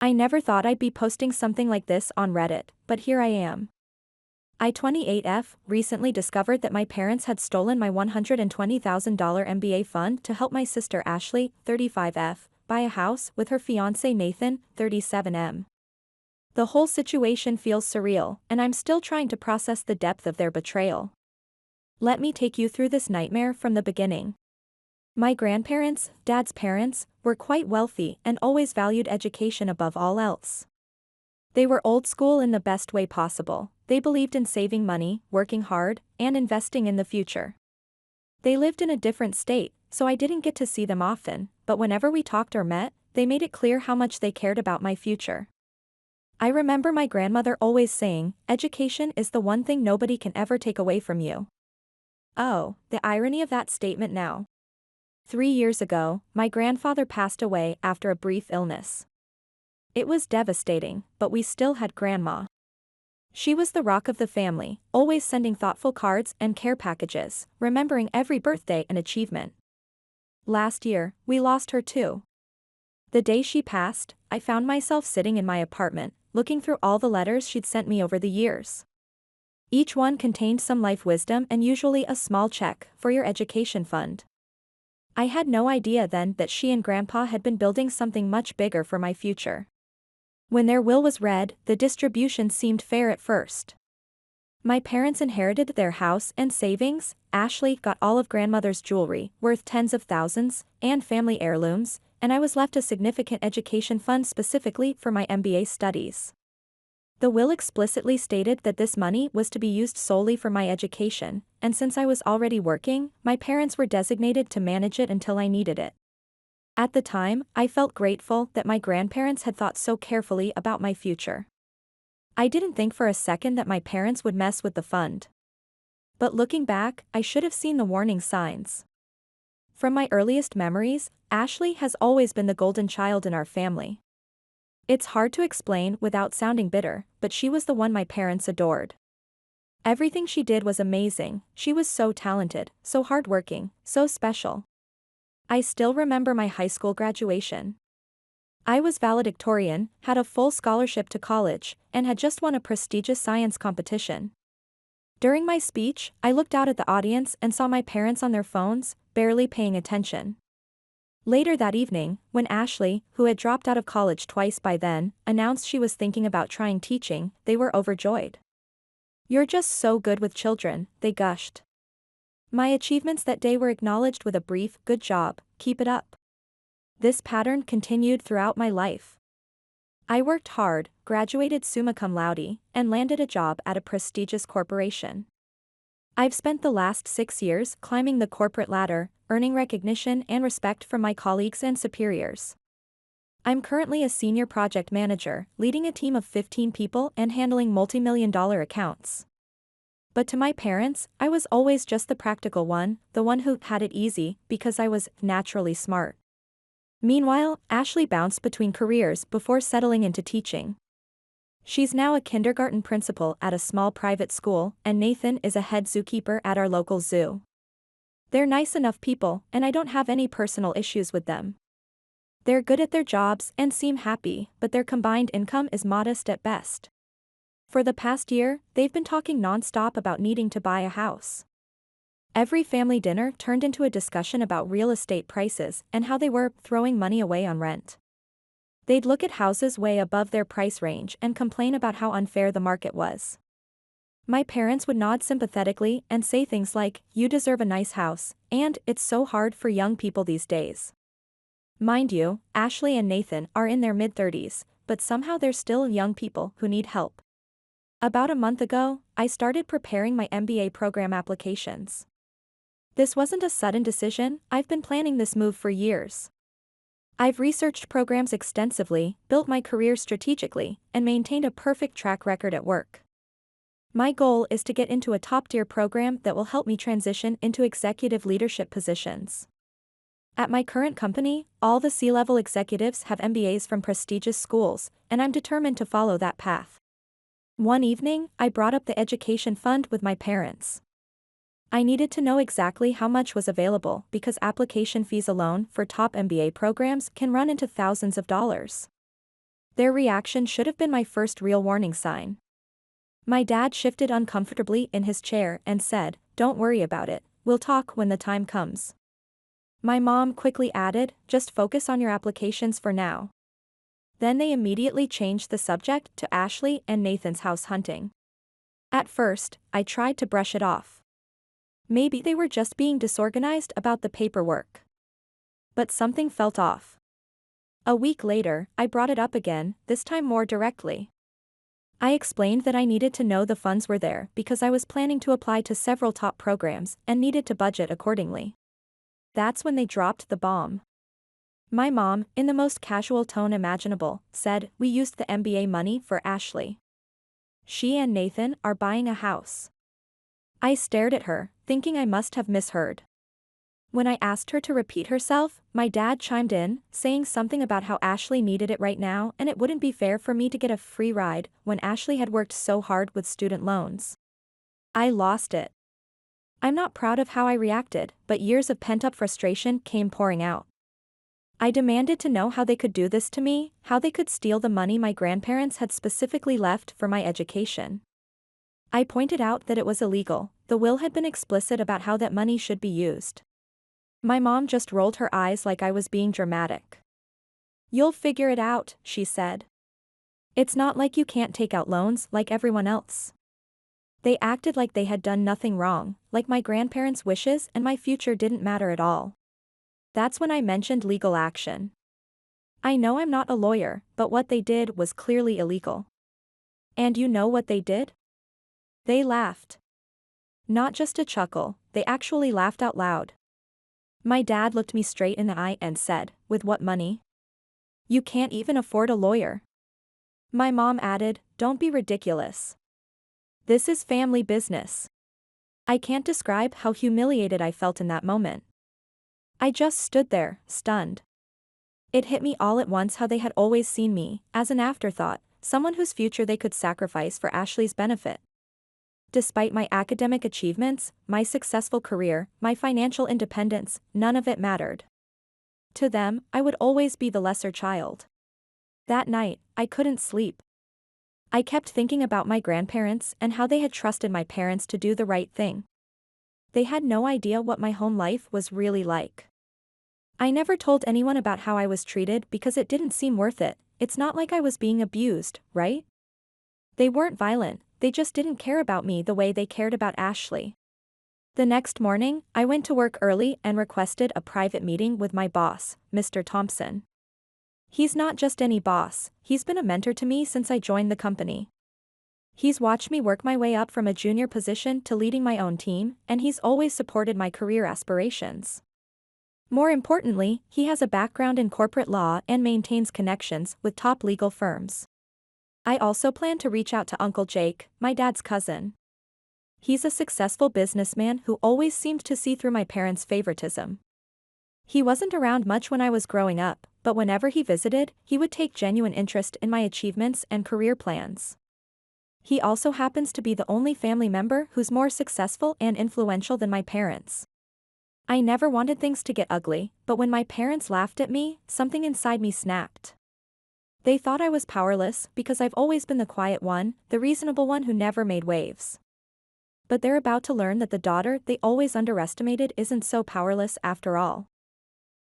I never thought I'd be posting something like this on Reddit, but here I am. I 28F recently discovered that my parents had stolen my $120,000 MBA fund to help my sister Ashley, 35F, buy a house with her fiancé Nathan, 37M. The whole situation feels surreal, and I'm still trying to process the depth of their betrayal. Let me take you through this nightmare from the beginning. My grandparents, Dad's parents, were quite wealthy and always valued education above all else. They were old school in the best way possible. They believed in saving money, working hard, and investing in the future. They lived in a different state, so I didn't get to see them often, but whenever we talked or met, they made it clear how much they cared about my future. I remember my grandmother always saying, "Education is the one thing nobody can ever take away from you." Oh, the irony of that statement now. 3 years ago, my grandfather passed away after a brief illness. It was devastating, but we still had Grandma. She was the rock of the family, always sending thoughtful cards and care packages, remembering every birthday and achievement. Last year, we lost her too. The day she passed, I found myself sitting in my apartment, looking through all the letters she'd sent me over the years. Each one contained some life wisdom and usually a small check for your education fund. I had no idea then that she and Grandpa had been building something much bigger for my future. When their will was read, the distribution seemed fair at first. My parents inherited their house and savings. Ashley got all of Grandmother's jewelry, worth tens of thousands, and family heirlooms, and I was left a significant education fund specifically for my MBA studies. The will explicitly stated that this money was to be used solely for my education, and since I was already working, my parents were designated to manage it until I needed it. At the time, I felt grateful that my grandparents had thought so carefully about my future. I didn't think for a second that my parents would mess with the fund. But looking back, I should have seen the warning signs. From my earliest memories, Ashley has always been the golden child in our family. It's hard to explain without sounding bitter, but she was the one my parents adored. Everything she did was amazing. She was so talented, so hardworking, so special. I still remember my high school graduation. I was valedictorian, had a full scholarship to college, and had just won a prestigious science competition. During my speech, I looked out at the audience and saw my parents on their phones, barely paying attention. Later that evening, when Ashley, who had dropped out of college twice by then, announced she was thinking about trying teaching, they were overjoyed. "You're just so good with children," they gushed. My achievements that day were acknowledged with a brief, "Good job, keep it up." This pattern continued throughout my life. I worked hard, graduated summa cum laude, and landed a job at a prestigious corporation. I've spent the last 6 years climbing the corporate ladder, earning recognition and respect from my colleagues and superiors. I'm currently a senior project manager, leading a team of 15 people and handling multi-million-dollar accounts. But to my parents, I was always just the practical one, the one who had it easy, because I was naturally smart. Meanwhile, Ashley bounced between careers before settling into teaching. She's now a kindergarten principal at a small private school, and Nathan is a head zookeeper at our local zoo. They're nice enough people, and I don't have any personal issues with them. They're good at their jobs and seem happy, but their combined income is modest at best. For the past year, they've been talking non-stop about needing to buy a house. Every family dinner turned into a discussion about real estate prices and how they were throwing money away on rent. They'd look at houses way above their price range and complain about how unfair the market was. My parents would nod sympathetically and say things like, "You deserve a nice house," and "It's so hard for young people these days." Mind you, Ashley and Nathan are in their mid-30s, but somehow they're still young people who need help. About a month ago, I started preparing my MBA program applications. This wasn't a sudden decision. I've been planning this move for years. I've researched programs extensively, built my career strategically, and maintained a perfect track record at work. My goal is to get into a top-tier program that will help me transition into executive leadership positions. At my current company, all the C-level executives have MBAs from prestigious schools, and I'm determined to follow that path. One evening, I brought up the education fund with my parents. I needed to know exactly how much was available because application fees alone for top MBA programs can run into thousands of dollars. Their reaction should have been my first real warning sign. My dad shifted uncomfortably in his chair and said, "Don't worry about it, we'll talk when the time comes." My mom quickly added, "Just focus on your applications for now." Then they immediately changed the subject to Ashley and Nathan's house hunting. At first, I tried to brush it off. Maybe they were just being disorganized about the paperwork. But something felt off. A week later, I brought it up again, this time more directly. I explained that I needed to know the funds were there because I was planning to apply to several top programs and needed to budget accordingly. That's when they dropped the bomb. My mom, in the most casual tone imaginable, said, "We used the MBA money for Ashley. She and Nathan are buying a house." I stared at her, thinking I must have misheard. When I asked her to repeat herself, my dad chimed in, saying something about how Ashley needed it right now and it wouldn't be fair for me to get a free ride when Ashley had worked so hard with student loans. I lost it. I'm not proud of how I reacted, but years of pent-up frustration came pouring out. I demanded to know how they could do this to me, how they could steal the money my grandparents had specifically left for my education. I pointed out that it was illegal. The will had been explicit about how that money should be used. My mom just rolled her eyes like I was being dramatic. "You'll figure it out," she said. "It's not like you can't take out loans like everyone else." They acted like they had done nothing wrong, like my grandparents' wishes and my future didn't matter at all. That's when I mentioned legal action. I know I'm not a lawyer, but what they did was clearly illegal. And you know what they did? They laughed. Not just a chuckle, they actually laughed out loud. My dad looked me straight in the eye and said, "With what money? You can't even afford a lawyer." My mom added, "Don't be ridiculous. This is family business." I can't describe how humiliated I felt in that moment. I just stood there, stunned. It hit me all at once how they had always seen me, as an afterthought, someone whose future they could sacrifice for Ashley's benefit. Despite my academic achievements, my successful career, my financial independence, none of it mattered. To them, I would always be the lesser child. That night, I couldn't sleep. I kept thinking about my grandparents and how they had trusted my parents to do the right thing. They had no idea what my home life was really like. I never told anyone about how I was treated because it didn't seem worth it. It's not like I was being abused, right? They weren't violent, they just didn't care about me the way they cared about Ashley. The next morning, I went to work early and requested a private meeting with my boss, Mr. Thompson. He's not just any boss, he's been a mentor to me since I joined the company. He's watched me work my way up from a junior position to leading my own team, and he's always supported my career aspirations. More importantly, he has a background in corporate law and maintains connections with top legal firms. I also plan to reach out to Uncle Jake, my dad's cousin. He's a successful businessman who always seemed to see through my parents' favoritism. He wasn't around much when I was growing up, but whenever he visited, he would take genuine interest in my achievements and career plans. He also happens to be the only family member who's more successful and influential than my parents. I never wanted things to get ugly, but when my parents laughed at me, something inside me snapped. They thought I was powerless because I've always been the quiet one, the reasonable one who never made waves. But they're about to learn that the daughter they always underestimated isn't so powerless after all.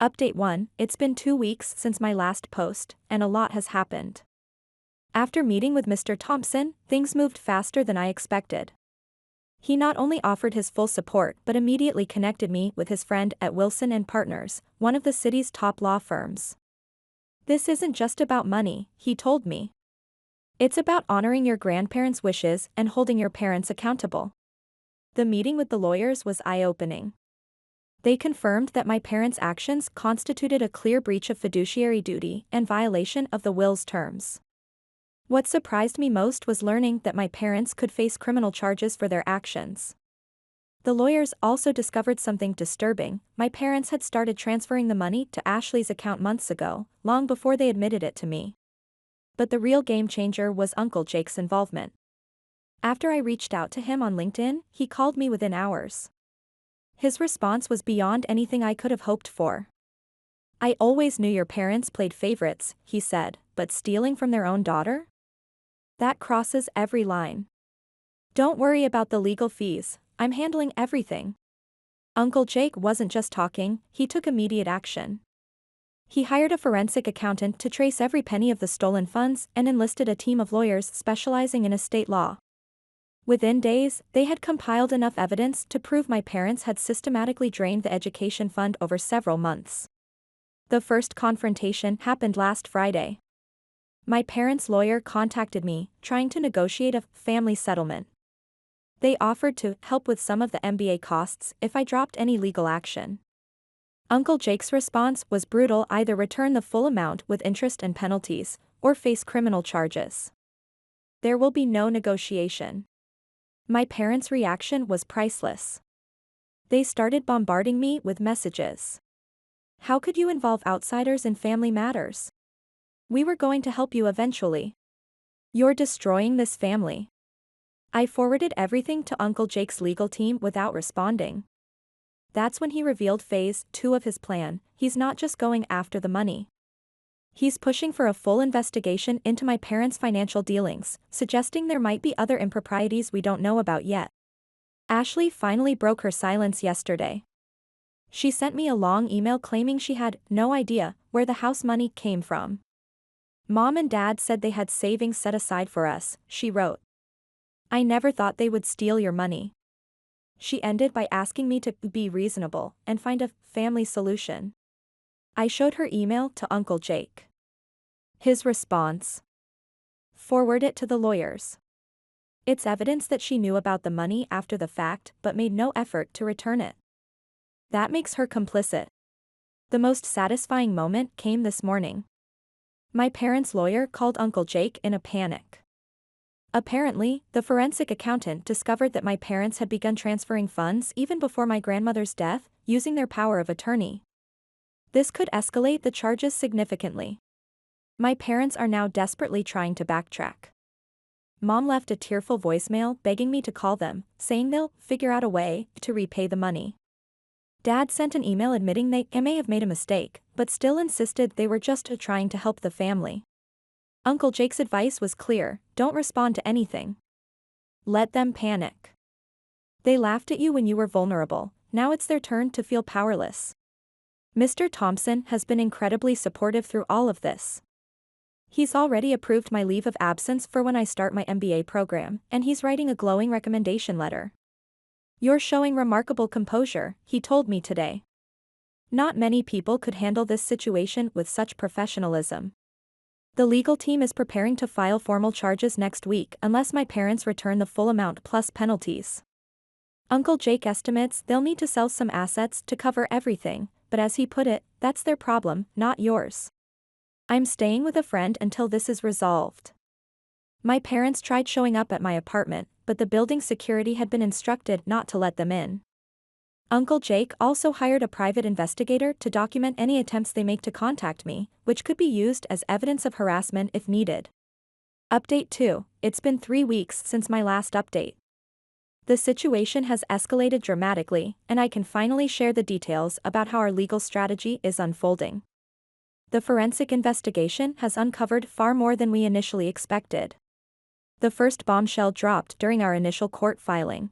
Update 1, it's been 2 weeks since my last post, and a lot has happened. After meeting with Mr. Thompson, things moved faster than I expected. He not only offered his full support but immediately connected me with his friend at Wilson & Partners, one of the city's top law firms. "This isn't just about money," he told me. "It's about honoring your grandparents' wishes and holding your parents accountable." The meeting with the lawyers was eye-opening. They confirmed that my parents' actions constituted a clear breach of fiduciary duty and violation of the will's terms. What surprised me most was learning that my parents could face criminal charges for their actions. The lawyers also discovered something disturbing. My parents had started transferring the money to Ashley's account months ago, long before they admitted it to me. But the real game changer was Uncle Jake's involvement. After I reached out to him on LinkedIn, he called me within hours. His response was beyond anything I could have hoped for. I always knew your parents played favorites, he said, but stealing from their own daughter? That crosses every line. Don't worry about the legal fees, I'm handling everything. Uncle Jake wasn't just talking, he took immediate action. He hired a forensic accountant to trace every penny of the stolen funds and enlisted a team of lawyers specializing in estate law. Within days, they had compiled enough evidence to prove my parents had systematically drained the education fund over several months. The first confrontation happened last Friday. My parents' lawyer contacted me, trying to negotiate a family settlement. They offered to help with some of the MBA costs if I dropped any legal action. Uncle Jake's response was brutal: either return the full amount with interest and penalties, or face criminal charges. There will be no negotiation. My parents' reaction was priceless. They started bombarding me with messages. How could you involve outsiders in family matters? We were going to help you eventually. You're destroying this family. I forwarded everything to Uncle Jake's legal team without responding. That's when he revealed phase 2 of his plan. He's not just going after the money. He's pushing for a full investigation into my parents' financial dealings, suggesting there might be other improprieties we don't know about yet. Ashley finally broke her silence yesterday. She sent me a long email claiming she had no idea where the house money came from. Mom and Dad said they had savings set aside for us, she wrote. I never thought they would steal your money. She ended by asking me to be reasonable and find a family solution. I showed her email to Uncle Jake. His response: forward it to the lawyers. It's evidence that she knew about the money after the fact but made no effort to return it. That makes her complicit. The most satisfying moment came this morning. My parents' lawyer called Uncle Jake in a panic. Apparently, the forensic accountant discovered that my parents had begun transferring funds even before my grandmother's death, using their power of attorney. This could escalate the charges significantly. My parents are now desperately trying to backtrack. Mom left a tearful voicemail begging me to call them, saying they'll figure out a way to repay the money. Dad sent an email admitting they may have made a mistake, but still insisted they were just trying to help the family. Uncle Jake's advice was clear: don't respond to anything. Let them panic. They laughed at you when you were vulnerable, now it's their turn to feel powerless. Mr. Thompson has been incredibly supportive through all of this. He's already approved my leave of absence for when I start my MBA program, and he's writing a glowing recommendation letter. You're showing remarkable composure, he told me today. Not many people could handle this situation with such professionalism. The legal team is preparing to file formal charges next week unless my parents return the full amount plus penalties. Uncle Jake estimates they'll need to sell some assets to cover everything, but as he put it, that's their problem, not yours. I'm staying with a friend until this is resolved. My parents tried showing up at my apartment, but the building security had been instructed not to let them in. Uncle Jake also hired a private investigator to document any attempts they make to contact me, which could be used as evidence of harassment if needed. Update 2: it's been 3 weeks since my last update. The situation has escalated dramatically, and I can finally share the details about how our legal strategy is unfolding. The forensic investigation has uncovered far more than we initially expected. The first bombshell dropped during our initial court filing.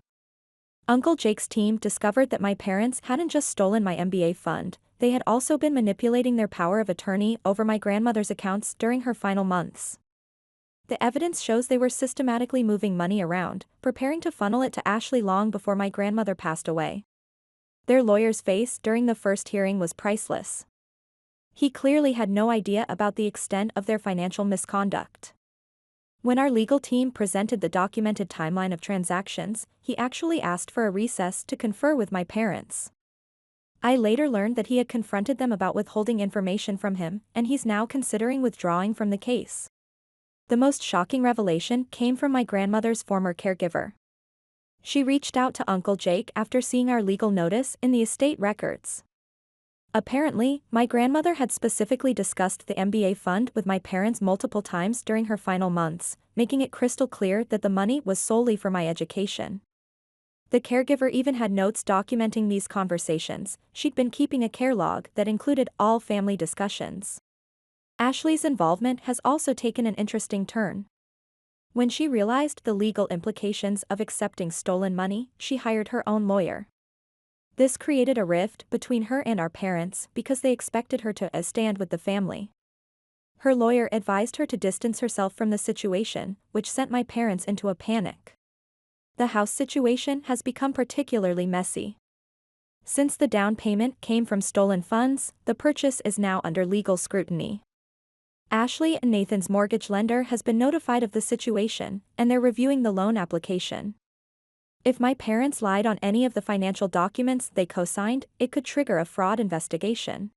Uncle Jake's team discovered that my parents hadn't just stolen my MBA fund, they had also been manipulating their power of attorney over my grandmother's accounts during her final months. The evidence shows they were systematically moving money around, preparing to funnel it to Ashley long before my grandmother passed away. Their lawyer's face during the first hearing was priceless. He clearly had no idea about the extent of their financial misconduct. When our legal team presented the documented timeline of transactions, he actually asked for a recess to confer with my parents. I later learned that he had confronted them about withholding information from him, and he's now considering withdrawing from the case. The most shocking revelation came from my grandmother's former caregiver. She reached out to Uncle Jake after seeing our legal notice in the estate records. Apparently, my grandmother had specifically discussed the MBA fund with my parents multiple times during her final months, making it crystal clear that the money was solely for my education. The caregiver even had notes documenting these conversations. She'd been keeping a care log that included all family discussions. Ashley's involvement has also taken an interesting turn. When she realized the legal implications of accepting stolen money, she hired her own lawyer. This created a rift between her and our parents because they expected her to stand with the family. Her lawyer advised her to distance herself from the situation, which sent my parents into a panic. The house situation has become particularly messy. Since the down payment came from stolen funds, the purchase is now under legal scrutiny. Ashley and Nathan's mortgage lender has been notified of the situation, and they're reviewing the loan application. If my parents lied on any of the financial documents they co-signed, it could trigger a fraud investigation.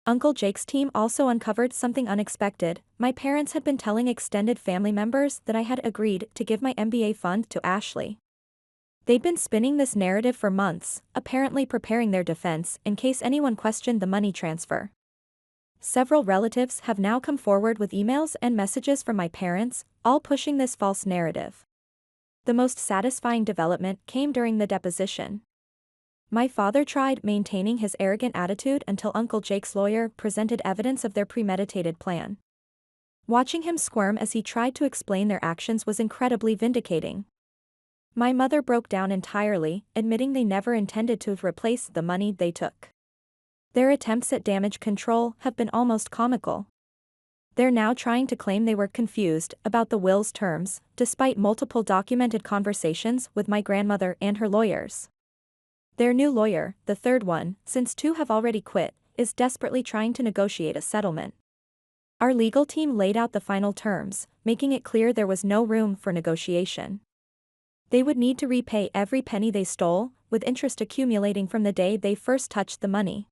Uncle Jake's team also uncovered something unexpected. My parents had been telling extended family members that I had agreed to give my MBA fund to Ashley. They'd been spinning this narrative for months, apparently preparing their defense in case anyone questioned the money transfer. Several relatives have now come forward with emails and messages from my parents, all pushing this false narrative. The most satisfying development came during the deposition. My father tried maintaining his arrogant attitude until Uncle Jake's lawyer presented evidence of their premeditated plan. Watching him squirm as he tried to explain their actions was incredibly vindicating. My mother broke down entirely, admitting they never intended to replace the money they took. Their attempts at damage control have been almost comical. They're now trying to claim they were confused about the will's terms, despite multiple documented conversations with my grandmother and her lawyers. Their new lawyer, the third one, since two have already quit, is desperately trying to negotiate a settlement. Our legal team laid out the final terms, making it clear there was no room for negotiation. They would need to repay every penny they stole, with interest accumulating from the day they first touched the money.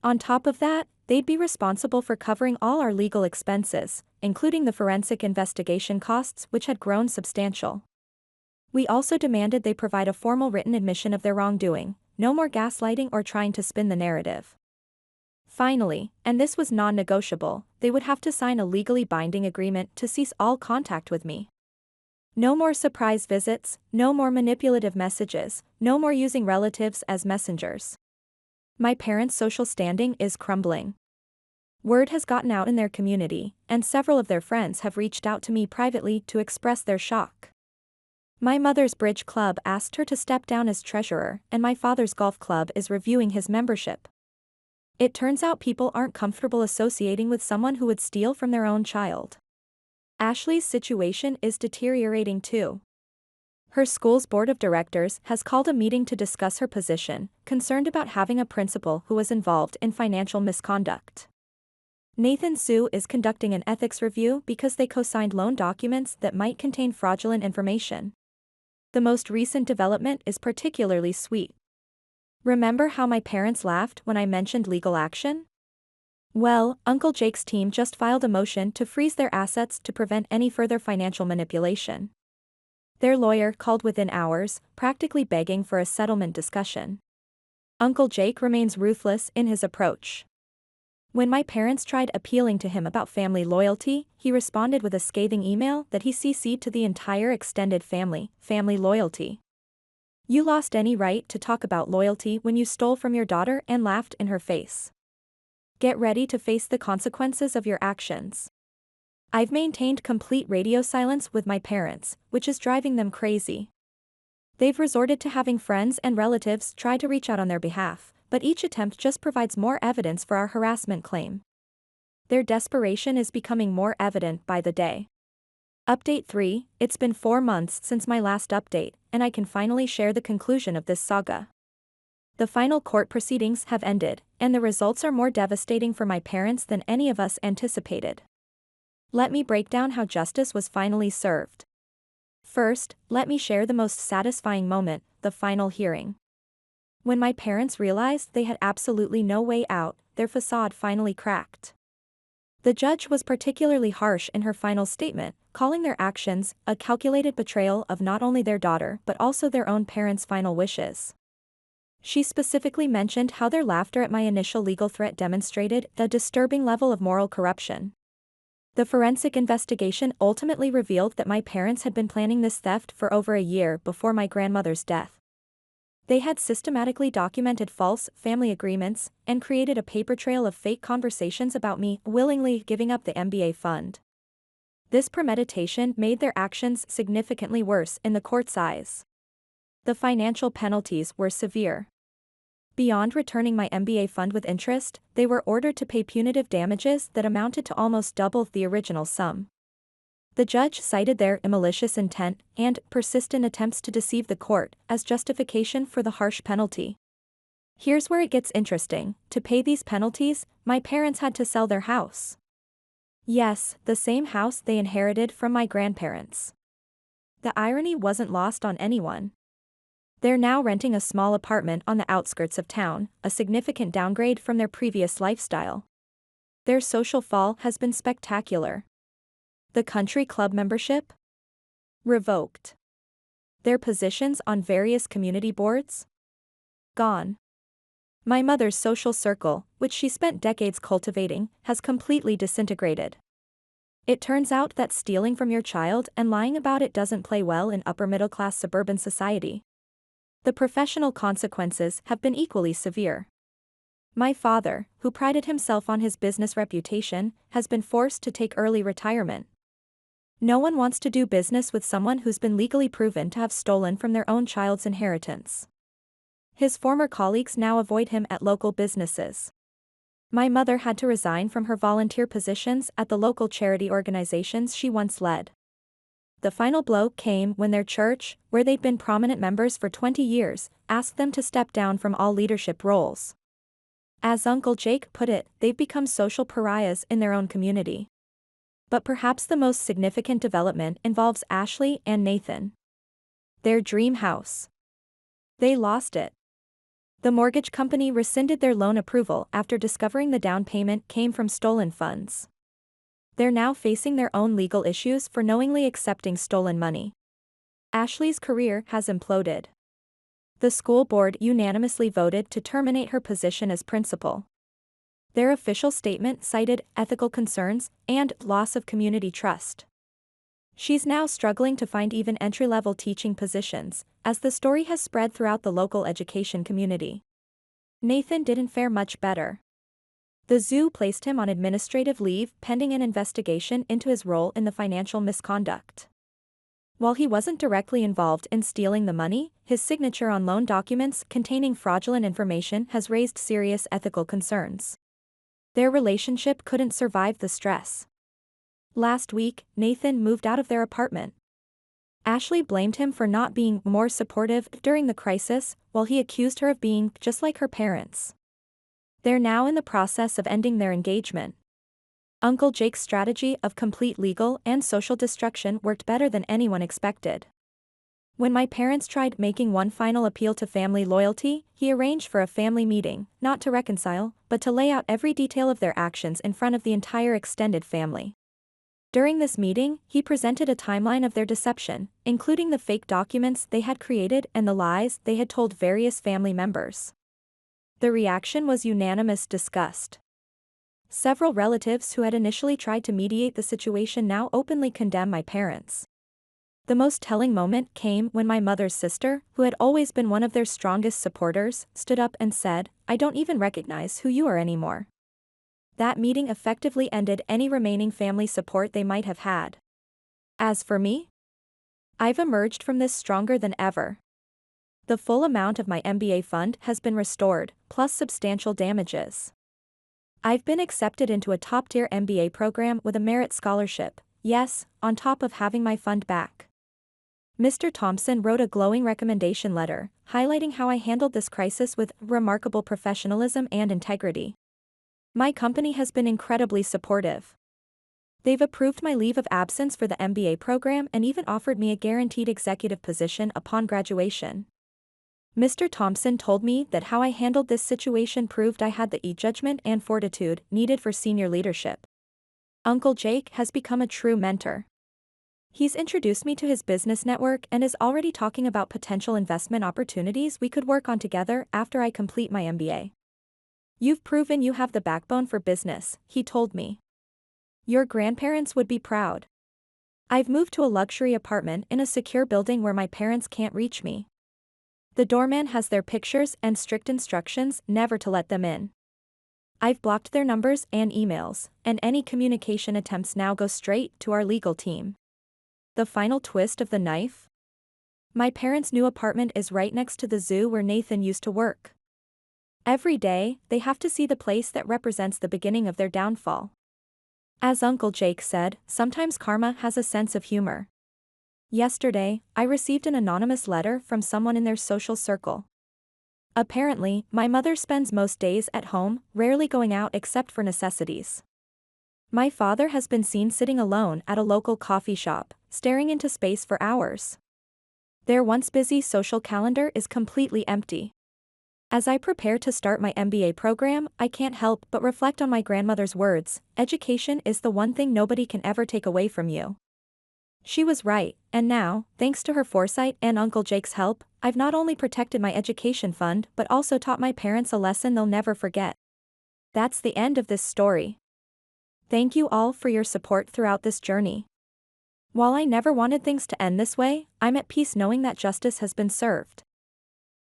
On top of that, they'd be responsible for covering all our legal expenses, including the forensic investigation costs, which had grown substantial. We also demanded they provide a formal written admission of their wrongdoing, no more gaslighting or trying to spin the narrative. Finally, and this was non-negotiable, they would have to sign a legally binding agreement to cease all contact with me. No more surprise visits, no more manipulative messages, no more using relatives as messengers. My parents' social standing is crumbling. Word has gotten out in their community, and several of their friends have reached out to me privately to express their shock. My mother's bridge club asked her to step down as treasurer, and my father's golf club is reviewing his membership. It turns out people aren't comfortable associating with someone who would steal from their own child. Ashley's situation is deteriorating too. Her school's board of directors has called a meeting to discuss her position, concerned about having a principal who was involved in financial misconduct. Nathan Sue is conducting an ethics review because they co-signed loan documents that might contain fraudulent information. The most recent development is particularly sweet. Remember how my parents laughed when I mentioned legal action? Well, Uncle Jake's team just filed a motion to freeze their assets to prevent any further financial manipulation. Their lawyer called within hours, practically begging for a settlement discussion. Uncle Jake remains ruthless in his approach. When my parents tried appealing to him about family loyalty, he responded with a scathing email that he CC'd to the entire extended family loyalty. You lost any right to talk about loyalty when you stole from your daughter and laughed in her face. Get ready to face the consequences of your actions. I've maintained complete radio silence with my parents, which is driving them crazy. They've resorted to having friends and relatives try to reach out on their behalf, but each attempt just provides more evidence for our harassment claim. Their desperation is becoming more evident by the day. Update 3, it's been 4 months since my last update, and I can finally share the conclusion of this saga. The final court proceedings have ended, and the results are more devastating for my parents than any of us anticipated. Let me break down how justice was finally served. First, let me share the most satisfying moment, the final hearing. When my parents realized they had absolutely no way out, their facade finally cracked. The judge was particularly harsh in her final statement, calling their actions a calculated betrayal of not only their daughter but also their own parents' final wishes. She specifically mentioned how their laughter at my initial legal threat demonstrated a disturbing level of moral corruption. The forensic investigation ultimately revealed that my parents had been planning this theft for over a year before my grandmother's death, They had systematically documented false family agreements and created a paper trail of fake conversations about me willingly giving up the MBA fund. This premeditation made their actions significantly worse in the court's eyes. The financial penalties were severe. Beyond returning my MBA fund with interest, they were ordered to pay punitive damages that amounted to almost double the original sum. The judge cited their malicious intent and persistent attempts to deceive the court as justification for the harsh penalty. Here's where it gets interesting. To pay these penalties, my parents had to sell their house. Yes, the same house they inherited from my grandparents. The irony wasn't lost on anyone. They're now renting a small apartment on the outskirts of town, a significant downgrade from their previous lifestyle. Their social fall has been spectacular. The country club membership? Revoked. Their positions on various community boards? Gone. My mother's social circle, which she spent decades cultivating, has completely disintegrated. It turns out that stealing from your child and lying about it doesn't play well in upper-middle-class suburban society. The professional consequences have been equally severe. My father, who prided himself on his business reputation, has been forced to take early retirement. No one wants to do business with someone who's been legally proven to have stolen from their own child's inheritance. His former colleagues now avoid him at local businesses. My mother had to resign from her volunteer positions at the local charity organizations she once led. The final blow came when their church, where they'd been prominent members for 20 years, asked them to step down from all leadership roles. As Uncle Jake put it, they've become social pariahs in their own community. But perhaps the most significant development involves Ashley and Nathan. Their dream house. They lost it. The mortgage company rescinded their loan approval after discovering the down payment came from stolen funds. They're now facing their own legal issues for knowingly accepting stolen money. Ashley's career has imploded. The school board unanimously voted to terminate her position as principal. Their official statement cited ethical concerns and loss of community trust. She's now struggling to find even entry-level teaching positions, as the story has spread throughout the local education community. Nathan didn't fare much better. The zoo placed him on administrative leave pending an investigation into his role in the financial misconduct. While he wasn't directly involved in stealing the money, his signature on loan documents containing fraudulent information has raised serious ethical concerns. Their relationship couldn't survive the stress. Last week, Nathan moved out of their apartment. Ashley blamed him for not being more supportive during the crisis, while he accused her of being just like her parents. They're now in the process of ending their engagement. Uncle Jake's strategy of complete legal and social destruction worked better than anyone expected. When my parents tried making one final appeal to family loyalty, he arranged for a family meeting, not to reconcile, but to lay out every detail of their actions in front of the entire extended family. During this meeting, he presented a timeline of their deception, including the fake documents they had created and the lies they had told various family members. The reaction was unanimous disgust. Several relatives who had initially tried to mediate the situation now openly condemn my parents. The most telling moment came when my mother's sister, who had always been one of their strongest supporters, stood up and said, "I don't even recognize who you are anymore." That meeting effectively ended any remaining family support they might have had. As for me, I've emerged from this stronger than ever. The full amount of my MBA fund has been restored, plus substantial damages. I've been accepted into a top-tier MBA program with a merit scholarship, yes, on top of having my fund back. Mr. Thompson wrote a glowing recommendation letter, highlighting how I handled this crisis with remarkable professionalism and integrity. My company has been incredibly supportive. They've approved my leave of absence for the MBA program and even offered me a guaranteed executive position upon graduation. Mr. Thompson told me that how I handled this situation proved I had the judgment and fortitude needed for senior leadership. Uncle Jake has become a true mentor. He's introduced me to his business network and is already talking about potential investment opportunities we could work on together after I complete my MBA. "You've proven you have the backbone for business," he told me. "Your grandparents would be proud." I've moved to a luxury apartment in a secure building where my parents can't reach me. The doorman has their pictures and strict instructions never to let them in. I've blocked their numbers and emails, and any communication attempts now go straight to our legal team. The final twist of the knife? My parents' new apartment is right next to the zoo where Nathan used to work. Every day, they have to see the place that represents the beginning of their downfall. As Uncle Jake said, sometimes karma has a sense of humor. Yesterday, I received an anonymous letter from someone in their social circle. Apparently, my mother spends most days at home, rarely going out except for necessities. My father has been seen sitting alone at a local coffee shop, staring into space for hours. Their once busy social calendar is completely empty. As I prepare to start my MBA program, I can't help but reflect on my grandmother's words: education is the one thing nobody can ever take away from you. She was right, and now, thanks to her foresight and Uncle Jake's help, I've not only protected my education fund but also taught my parents a lesson they'll never forget. That's the end of this story. Thank you all for your support throughout this journey. While I never wanted things to end this way, I'm at peace knowing that justice has been served.